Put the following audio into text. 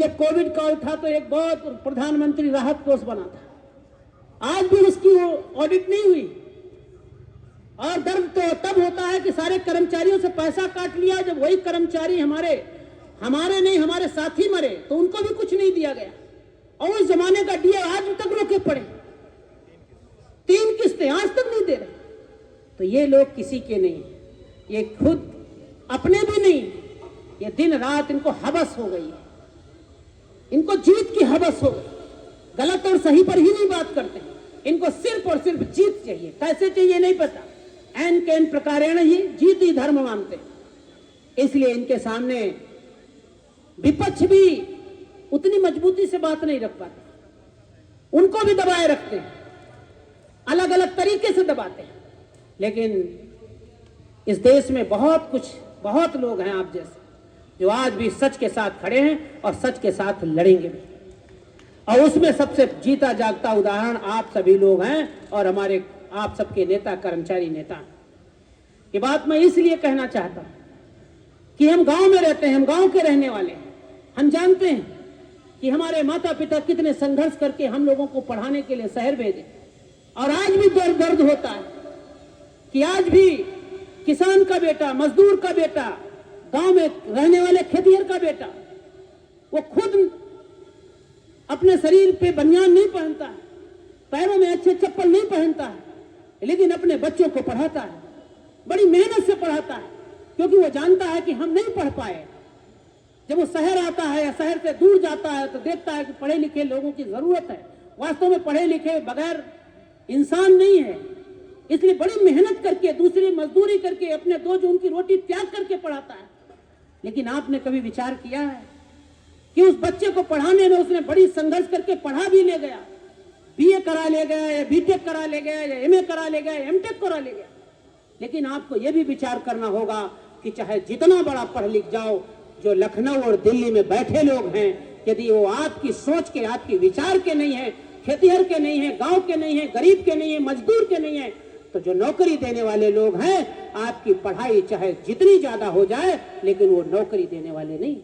जब कोविड काल था तो एक बहुत प्रधानमंत्री राहत कोष बना था, आज भी उसकी ऑडिट नहीं हुई। और दर्द तो तब होता है कि सारे कर्मचारियों से पैसा काट लिया, जब वही कर्मचारी हमारे नहीं हमारे साथी मरे तो उनको भी कुछ नहीं दिया गया। और उस जमाने का डीए आज तक रोके पड़े, 3 किस्तें आज तक नहीं दे रहे। तो ये लोग किसी के नहीं, ये खुद अपने भी नहीं, ये दिन रात इनको हवस हो गई है, इनको जीत की हवस हो गई। गलत और सही पर ही नहीं बात करते, इनको सिर्फ और सिर्फ जीत चाहिए। कैसे चाहिए नहीं पता, एन कैन प्रकारेण ही जीत ही धर्म मानते। इसलिए इनके सामने विपक्ष भी उतनी मजबूती से बात नहीं रख पाते, उनको भी दबाए रखते हैं, अलग अलग तरीके से दबाते हैं। लेकिन इस देश में बहुत लोग हैं आप जैसे, जो आज भी सच के साथ खड़े हैं और सच के साथ लड़ेंगे भी। और उसमें सबसे जीता जागता उदाहरण आप सभी लोग हैं और हमारे आप सबके नेता, कर्मचारी नेता। ये बात मैं इसलिए कहना चाहता हूं कि हम गांव में रहते हैं, हम गांव के रहने वाले हैं। हम जानते हैं कि हमारे माता पिता कितने संघर्ष करके हम लोगों को पढ़ाने के लिए शहर भेजे। और आज भी दर्द होता है कि आज भी किसान का बेटा, मजदूर का बेटा, गांव में रहने वाले खेतिहर का बेटा, वो खुद अपने शरीर पे बनियान नहीं पहनता है, पैरों में अच्छे चप्पल नहीं पहनता है, लेकिन अपने बच्चों को पढ़ाता है, बड़ी मेहनत से पढ़ाता है, क्योंकि वो जानता है कि हम नहीं पढ़ पाए। जब वो शहर आता है या शहर से दूर जाता है तो देखता है कि पढ़े लिखे लोगों की जरूरत है। वास्तव में पढ़े लिखे बगैर इंसान नहीं है, इसलिए बड़ी मेहनत करके, दूसरी मजदूरी करके, अपने 2 जून की रोटी त्याग करके पढ़ाता है। लेकिन आपने कभी विचार किया है कि उस बच्चे को पढ़ाने में उसने बड़ी संघर्ष करके पढ़ा भी ले गया, बीए करा ले गया या बीटेक करा ले गया या एमए करा ले गया, एमटेक करा ले गया। लेकिन आपको यह भी विचार करना होगा कि चाहे जितना बड़ा पढ़ लिख जाओ, जो लखनऊ और दिल्ली में बैठे लोग हैं, यदि वो आपकी सोच के, आपकी विचार के नहीं है, खेतिहर के नहीं है, गांव के नहीं है, गरीब के नहीं है, मजदूर के नहीं है, तो जो नौकरी देने वाले लोग हैं, आपकी पढ़ाई चाहे जितनी ज्यादा हो जाए, लेकिन वो नौकरी देने वाले नहीं।